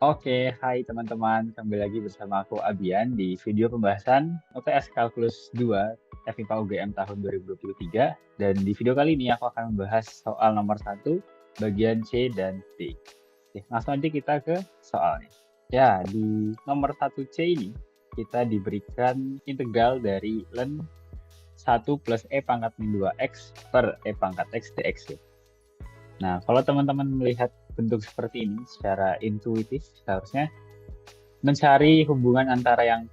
Oke, hai teman-teman. Kembali lagi bersama aku Abian di video pembahasan UTS Kalkulus 2 FIPA UGM tahun 2023. Dan di video kali ini aku akan membahas soal nomor 1, bagian C dan D. Oke, langsung aja kita ke soalnya. Ya, di nomor 1C ini kita diberikan integral dari ln 1 plus E pangkat min 2X per E pangkat X dx. Nah, kalau teman-teman melihat bentuk seperti ini secara intuitif, seharusnya mencari hubungan antara yang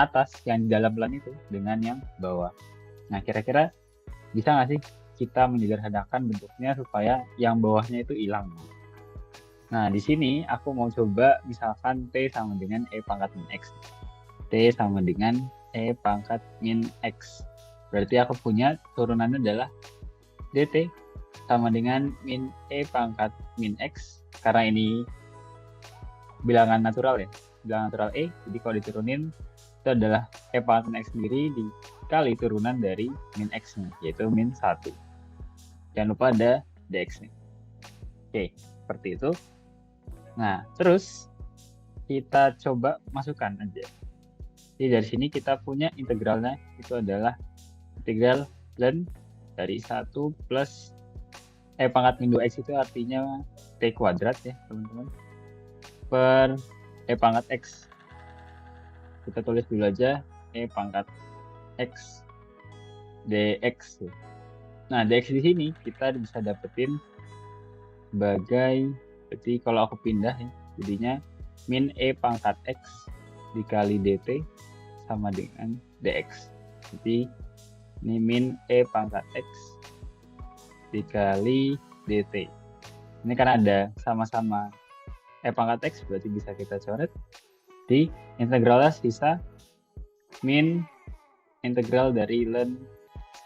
atas, yang di dalam plan itu, dengan yang bawah. Nah, kira-kira bisa nggak sih kita menyederhanakan bentuknya supaya yang bawahnya itu hilang? Nah, di sini aku mau coba misalkan T sama dengan E pangkat min X. T sama dengan E pangkat min X. Berarti aku punya turunannya adalah dt sama dengan min E pangkat min X. Karena ini bilangan natural ya, bilangan natural E, jadi kalau diturunin itu adalah E pangkat min X sendiri dikali turunan dari min X nya, yaitu min 1. Jangan lupa ada dx nih. Oke, seperti itu. Nah, terus kita coba masukkan aja. Jadi dari sini kita punya integralnya itu adalah integral ln dari 1 plus E pangkat min 2X itu artinya T kuadrat ya teman-teman, per E pangkat X. Kita tulis dulu aja E pangkat X dx. Nah, dx di sini kita bisa dapetin sebagai, berarti kalau aku pindah ya, jadinya min E pangkat X dikali dt sama dengan dx. Jadi ini min E pangkat X dikali dt. Ini karena ada sama-sama E pangkat X, berarti bisa kita coret. Di integralnya sisa min integral dari ln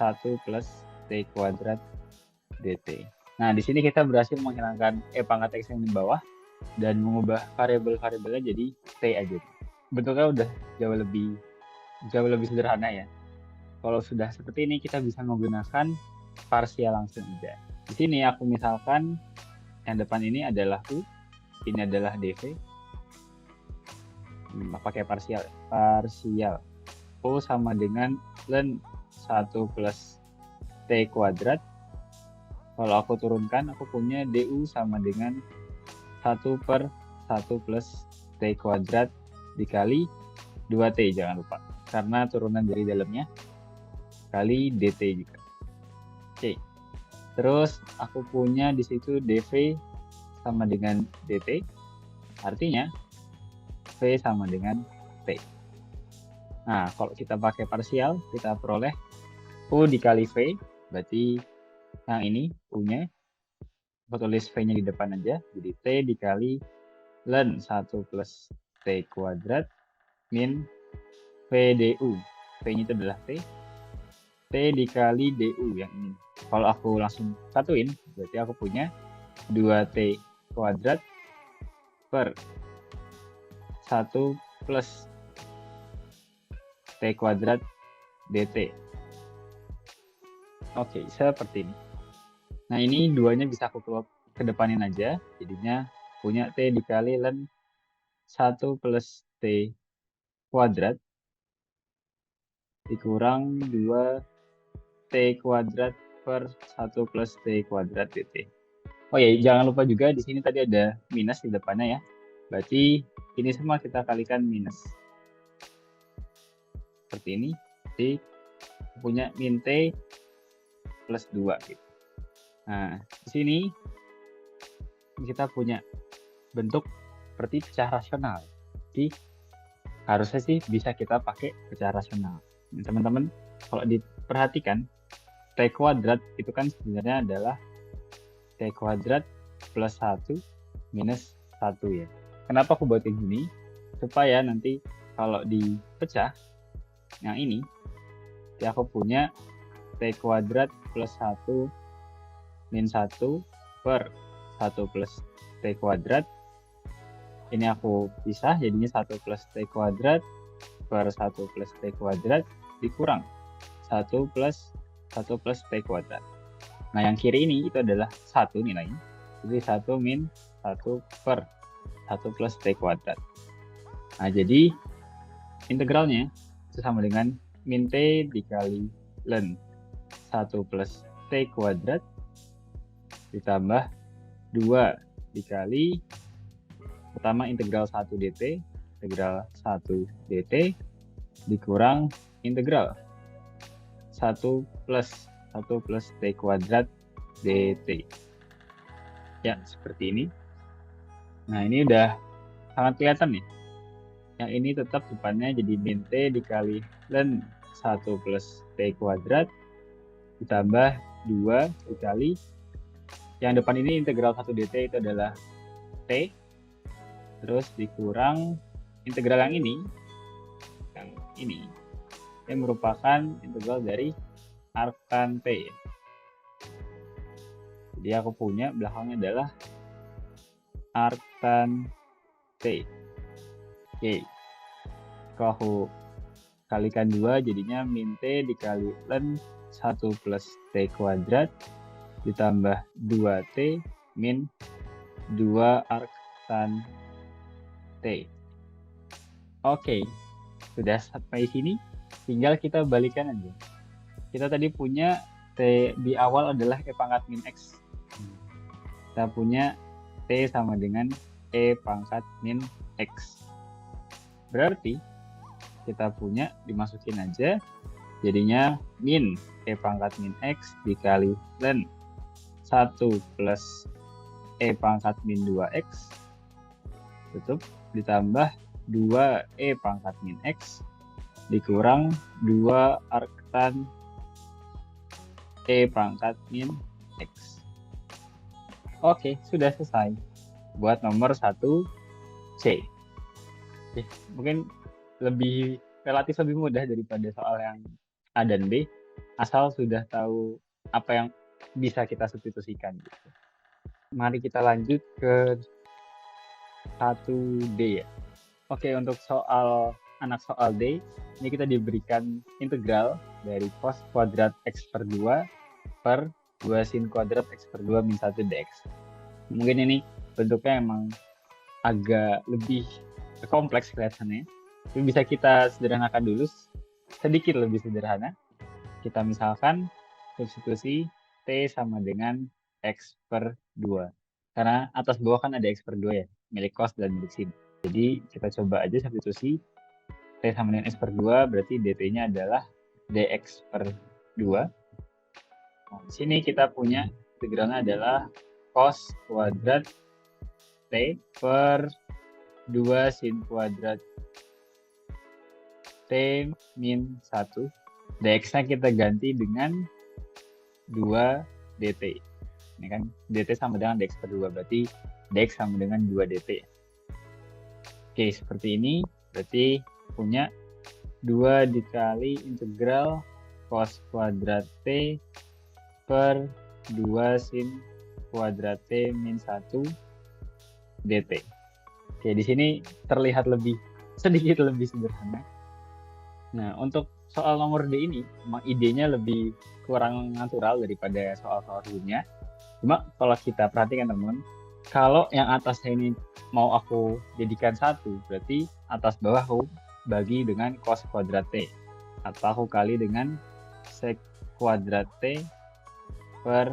1 plus T kuadrat dt. Nah, di sini kita berhasil menghilangkan E pangkat X yang di bawah dan mengubah variabel-variabelnya jadi T aja. Bentuknya udah jauh lebih sederhana ya. Kalau sudah seperti ini kita bisa menggunakan parsial langsung aja. Di sini aku misalkan yang depan ini adalah U, ini adalah dv. Pakai parsial. U sama dengan ln 1 plus T kuadrat. Kalau aku turunkan, aku punya du sama dengan 1 per 1 plus T kuadrat dikali 2T, jangan lupa. Karena turunan dari dalamnya, kali dt juga. Oke. Terus aku punya di situ dv sama dengan dt. Artinya V sama dengan T. Nah, kalau kita pakai parsial, kita peroleh U dikali V, berarti yang ini U-nya. Aku tulis V-nya di depan aja, jadi T dikali ln 1 plus T kuadrat min VDU. V-nya itu adalah T. T dikali DU yang ini. Kalau aku langsung satuin, berarti aku punya 2T kuadrat per 1 plus T kuadrat dt. Oke, seperti ini. Nah, ini duanya bisa aku kedepanin aja. Jadinya punya T dikali ln 1 plus T kuadrat dikurang 2 T kuadrat per 1 plus T kuadrat dt. Oh ya, jangan lupa juga di sini tadi ada minus di depannya ya. Berarti ini semua kita kalikan minus. Seperti ini. Jadi punya min T plus 2 gitu. Nah, di sini kita punya bentuk seperti pecah rasional. Jadi harusnya sih bisa kita pakai pecah rasional. Nah, teman-teman, kalau diperhatikan, T kuadrat itu kan sebenarnya adalah T kuadrat plus 1 minus 1 ya. Kenapa aku buatin gini? Supaya nanti kalau dipecah, yang ini, ya aku punya T kuadrat plus 1 min 1 per 1 plus T kuadrat. Ini aku pisah, jadinya 1 plus T kuadrat per 1 plus T kuadrat dikurang 1 plus T kuadrat. Nah, yang kiri ini itu adalah 1 nilainya. Jadi 1 min 1 per 1 plus T kuadrat. Nah, jadi integralnya itu sama dengan min T dikali ln 1 plus T kuadrat ditambah 2 dikali pertama integral 1 dt, integral 1 dt dikurang integral 1 plus T kuadrat dt. Ya, seperti ini. Nah, ini udah sangat kelihatan nih. Yang ini tetap depannya jadi min T dikali ln 1 plus T kuadrat ditambah 2 dikali yang depan ini integral 1 dt itu adalah T, terus dikurang integral yang ini yang merupakan integral dari arctan T. Jadi aku punya belakangnya adalah arctan T. Oke, kalau aku kalikan 2 jadinya min T dikali ln 1 plus T kuadrat ditambah 2T min 2 arctan T. Oke, sudah sampai sini, tinggal kita balikan aja. Kita tadi punya T di awal adalah E pangkat min X. Kita punya T sama dengan E pangkat min X. Berarti kita punya dimasukin aja, jadinya min E pangkat min X dikali ln 1 plus E pangkat min 2X tutup ditambah 2 E pangkat min X dikurang 2 arctan E pangkat min X. Oke, sudah selesai buat nomor 1C. Oke, mungkin relatif lebih mudah daripada soal yang A dan B, asal sudah tahu apa yang bisa kita substitusikan gitu. Mari kita lanjut ke 1D ya. Oke, untuk anak soal D, ini kita diberikan integral dari cos kuadrat X per 2 per 2 sin kuadrat X per 2 min 1 dx. Mungkin ini bentuknya emang agak lebih kompleks kelihatannya. Tapi bisa kita sederhanakan dulu, sedikit lebih sederhana. Kita misalkan substitusi T sama dengan X per 2. Karena atas bawah kan ada X per 2 ya, milik cos dan milik sin. Jadi kita coba aja substitusi T sama dengan X per 2, berarti dt-nya adalah dx per 2. Nah, di sini kita punya integralnya adalah cos kuadrat T per 2 sin kuadrat T min 1. Dx-nya kita ganti dengan 2 dt. Ini kan dt sama dengan dx per 2, berarti dx sama dengan 2 dt. Oke, seperti ini. Berarti punya 2 dikali integral cos kuadrat T per 2 sin kuadrat T min 1 dt. Oke, di sini terlihat sedikit lebih sederhana. Nah, untuk soal nomor D ini, memang idenya lebih kurang natural daripada soal-soal sebelumnya. Cuma kalau kita perhatikan teman-teman, kalau yang atasnya ini mau aku jadikan 1, berarti atas bawah aku bagi dengan cos kuadrat T. Atau aku kali dengan sec kuadrat T per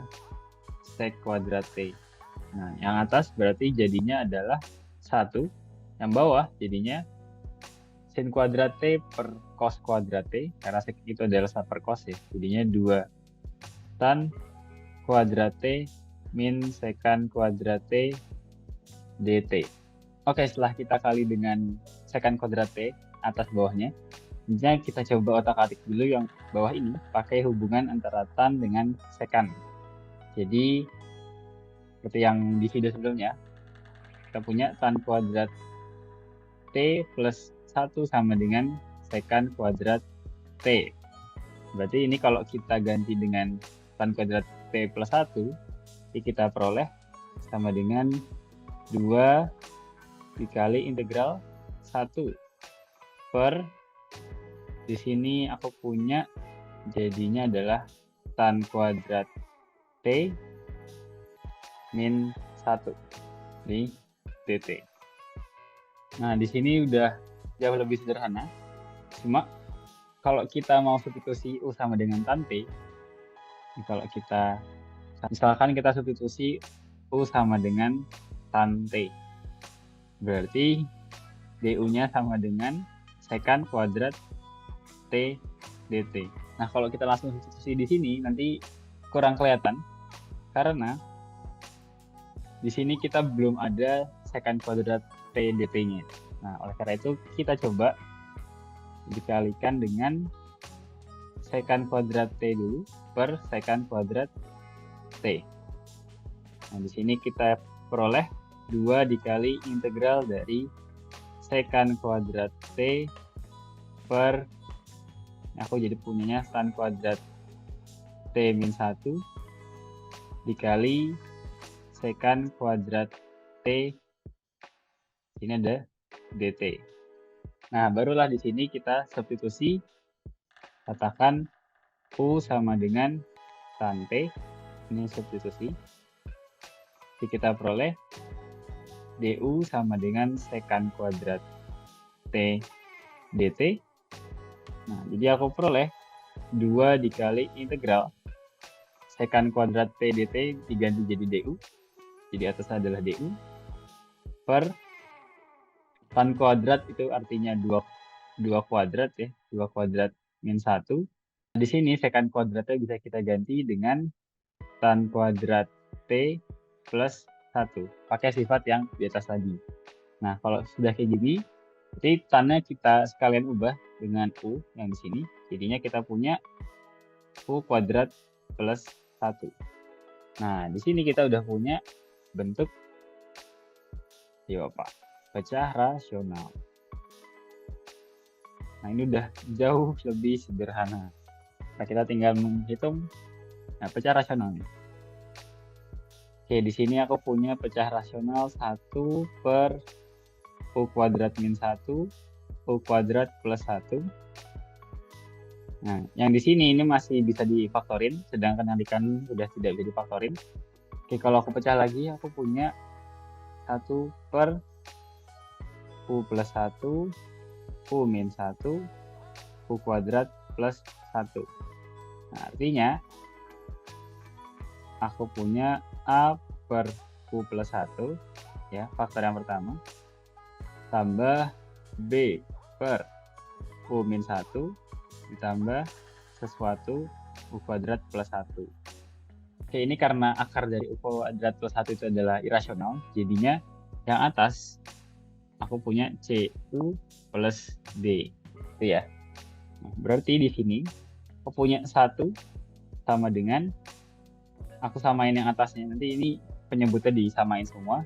sec kuadrat T. Nah, yang atas berarti jadinya adalah 1. Yang bawah jadinya sin kuadrat T per cos kuadrat T. Karena sec itu adalah 1 per cos ya. Jadinya 2 tan kuadrat T min sekan kuadrat T dt. Oke, setelah kita kali dengan sekan kuadrat T atas bawahnya, misalnya kita coba otak-atik dulu yang bawah ini pakai hubungan antara tan dengan sekan. Jadi seperti yang di video sebelumnya, kita punya tan kuadrat T plus 1 sama dengan sekan kuadrat T. Berarti ini kalau kita ganti dengan tan kuadrat T plus 1, kita peroleh sama dengan 2 dikali integral 1 per, di sini aku punya jadinya adalah tan kuadrat T min 1 di dt. Nah, di sini udah jauh lebih sederhana. Cuma kalau kita mau substitusi U sama dengan tan T, kalau kita misalkan kita substitusi U sama dengan tan T, berarti DU-nya sama dengan secant kuadrat T dt. Nah, kalau kita langsung substitusi di sini nanti kurang kelihatan karena di sini kita belum ada secant kuadrat T dt-nya. Nah, oleh karena itu kita coba dikalikan dengan secant kuadrat T dulu per secant kuadrat T. Nah, di sini kita peroleh 2 dikali integral dari secant kuadrat T per, aku jadi punyanya tan kuadrat T min 1 dikali secant kuadrat T, ini ada dt. Nah, barulah di sini kita substitusi, katakan U sama dengan tan T, ini substitusi. Jadi kita peroleh DU sama dengan secant kuadrat T dt. Nah, jadi aku peroleh 2 dikali integral secant kuadrat T dt diganti jadi DU. Jadi atasnya adalah DU per tan kuadrat, itu artinya 2 kuadrat ya, 2 kuadrat min 1. Di sini secant kuadratnya bisa kita ganti dengan tan kuadrat T plus 1, pakai sifat yang di atas tadi. Nah, kalau sudah kayak gini, jadi tannya kita sekalian ubah dengan U yang di sini. Jadinya kita punya U kuadrat plus 1. Nah, di sini kita udah punya bentuk apa? Pecah rasional. Nah, ini udah jauh lebih sederhana. Nah, kita tinggal menghitung pecah rasionalnya. Oke, di sini aku punya pecah rasional 1 per U kuadrat min 1, U kuadrat plus 1. Nah, yang di sini ini masih bisa difaktorin, sedangkan yang di kanan sudah tidak bisa difaktorin. Oke, kalau aku pecah lagi, aku punya 1 per U plus 1, U min 1, U kuadrat plus 1. Nah, artinya aku punya A per U plus 1, ya, faktor yang pertama, tambah B per U min 1, ditambah sesuatu U kuadrat plus 1. Oke, ini karena akar dari U kuadrat plus 1 itu adalah irasional, jadinya yang atas aku punya CU plus D. Itu ya. Nah, berarti di sini aku punya 1 sama dengan, aku samain yang atasnya, nanti ini penyebutnya disamain semua.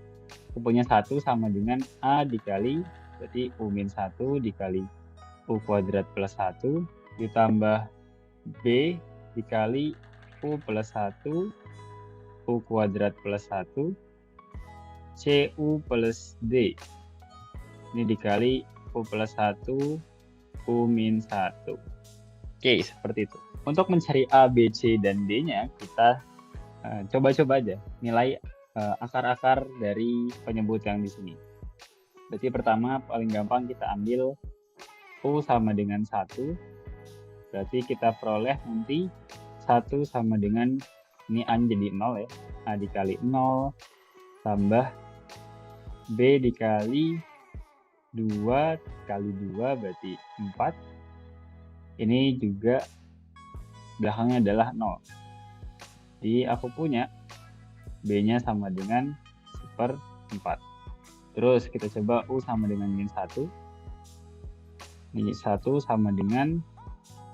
Aku punya 1 sama dengan A dikali, berarti U min 1 dikali U kuadrat plus 1 ditambah B dikali U plus 1 U kuadrat plus 1 CU plus D, ini dikali U plus 1 U min 1. Oke, seperti itu. Untuk mencari A, B, C, dan D-nya, kita coba-coba aja nilai akar-akar dari penyebut yang di sini. Berarti pertama paling gampang kita ambil U sama dengan 1. Berarti kita peroleh nanti 1 sama dengan, ini A jadi 0 ya, A dikali 0 tambah B dikali 2 kali 2 berarti 4. Ini juga belakangnya adalah 0. Jadi aku punya B-nya sama dengan 1/4. Terus kita coba U sama dengan min 1. Ini 1 sama dengan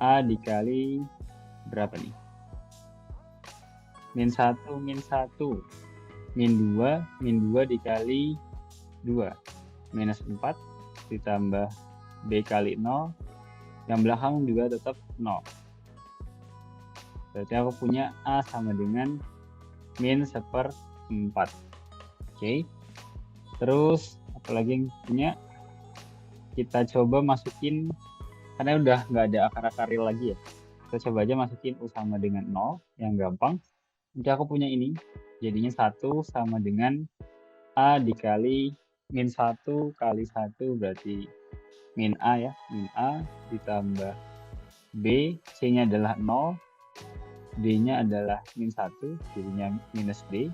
A dikali berapa nih? Min 1, min 1. Min 2 dikali 2. Minus 4 ditambah B kali 0. Yang belakang juga tetap 0. Berarti aku punya A sama dengan min 1/4. Oke. Terus apalagi yang punya, kita coba masukin, karena udah nggak ada akar-akar real lagi ya, kita coba aja masukin U sama dengan 0 yang gampang. Nanti aku punya ini jadinya 1 sama dengan A dikali min 1 kali 1 berarti min A ya. Min A ditambah B, C-nya adalah 0, D-nya adalah min 1, jadinya minus D.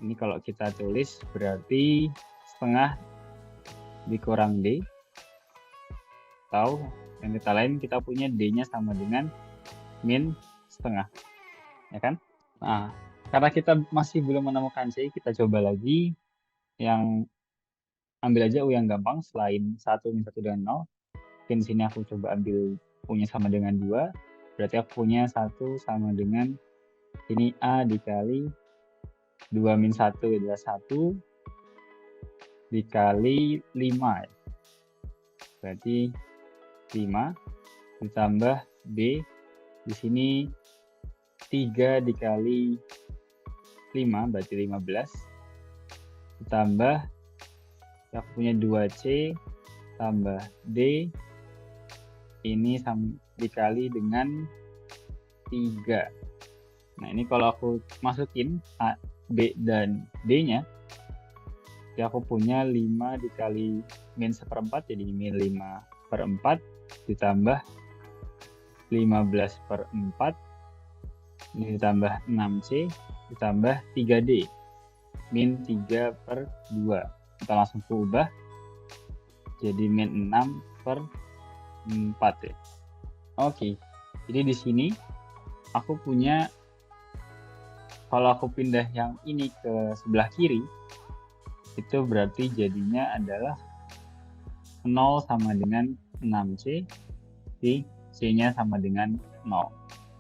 Ini kalau kita tulis berarti setengah dikurang D. Atau yang kita lain kita punya D-nya sama dengan min setengah. Ya kan? Nah, karena kita masih belum menemukan C, kita coba lagi yang ambil aja U yang gampang selain 1 min 1 dengan 0. Mungkin di sini aku coba ambil U-nya sama dengan 2. Berarti aku punya 1 sama dengan ini A dikali 2 min 1 adalah 1 dikali 5. Berarti 5 ditambah B di sini 3 dikali 5 berarti 15 ditambah aku punya 2C tambah D ini dikali dengan 3. Nah ini kalau aku masukin A, B, dan D-nya, ya aku punya 5 dikali min 1/4, jadi min 5/4 ditambah 15/4, ini ditambah 6C, ditambah 3D, min 3/2. Kita langsung ubah, jadi min 6/4 ya. Oke, jadi di sini aku punya, kalau aku pindah yang ini ke sebelah kiri, itu berarti jadinya adalah 0 sama dengan 6C, di C-nya sama dengan 0.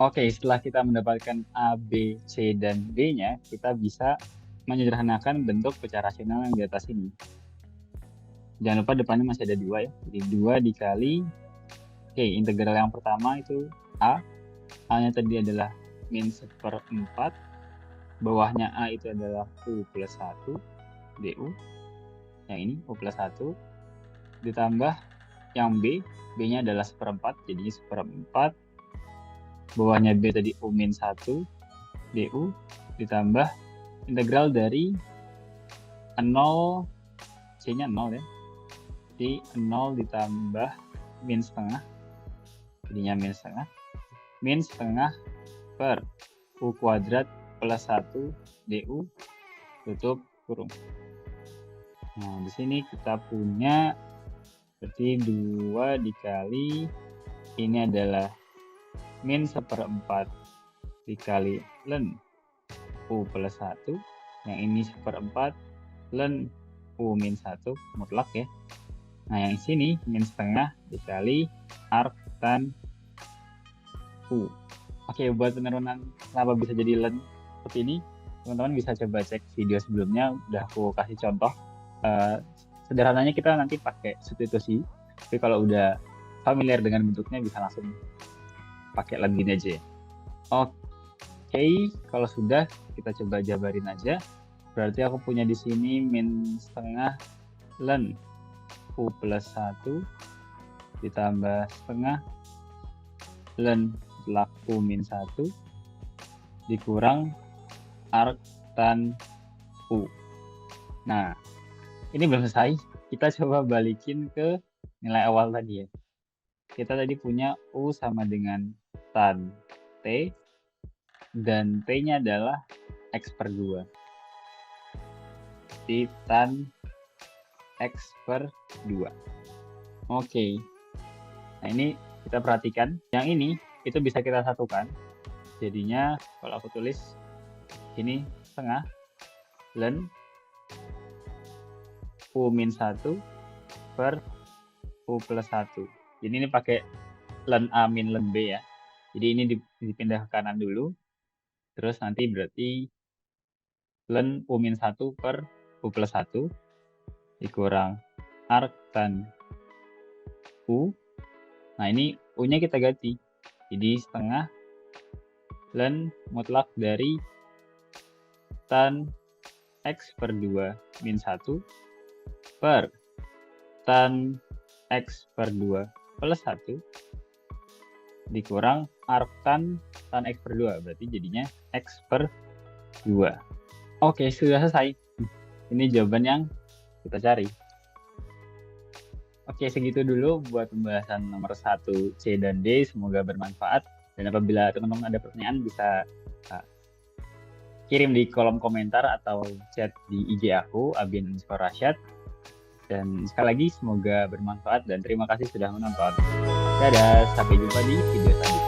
Oke, setelah kita mendapatkan A, B, C, dan D-nya, kita bisa menyederhanakan bentuk pecahan rasional yang di atas ini. Jangan lupa depannya masih ada 2 ya. Jadi 2 dikali, integral yang pertama itu A. A-nya tadi adalah min 1/4. Bawahnya A itu adalah U plus 1 DU. Yang ini U plus 1. Ditambah yang B. B-nya adalah 1/4. Jadi 1/4. Bawahnya B tadi U min 1 DU. Ditambah integral dari 0. C-nya 0 ya. Jadi 0 ditambah min setengah. Jadinya min setengah. Min setengah per U kuadrat plus 1 DU tutup kurung. Nah, di sini kita punya berarti 2 dikali ini adalah min 1/4 dikali ln U plus 1. Yang ini 1/4 ln U min 1 mutlak ya. Nah, yang sini min setengah dikali arc tan U. Oke, buat penurunan kenapa bisa jadi ln seperti ini, teman-teman bisa coba cek video sebelumnya, udah aku kasih contoh. Sederhananya kita nanti pakai substitusi, tapi kalau udah familiar dengan bentuknya bisa langsung pakai ln gini aja ya. Oke, kalau sudah kita coba jabarin aja. Berarti aku punya di sini min setengah ln U plus 1 ditambah setengah ln U min 1 dikurang arc tan U. Nah, ini belum selesai. Kita coba balikin ke nilai awal tadi ya. Kita tadi punya U sama dengan tan T, dan T-nya adalah X/2. Jadi tan X/2. Oke. Nah, ini kita perhatikan. Yang ini itu bisa kita satukan. Jadinya kalau aku tulis ini setengah ln U min 1 per U plus 1. Jadi ini pakai ln A min ln B ya. Jadi ini dipindah ke kanan dulu. Terus nanti berarti ln U min 1 per U plus 1 dikurang arc tan U. Nah, ini U-nya kita ganti. Jadi setengah ln mutlak dari tan X/2 min 1 per tan X/2 plus 1 dikurang arc tan X/2. Berarti jadinya X/2. Oke, sudah selesai. ini jawaban yang kita cari. Oke, segitu dulu buat pembahasan nomor 1 C dan D. Semoga bermanfaat. Dan apabila teman-teman ada pertanyaan bisa kirim di kolom komentar atau chat di IG aku, Abian_Rashad. Dan sekali lagi semoga bermanfaat dan terima kasih sudah menonton. Dadah, sampai jumpa di video selanjutnya.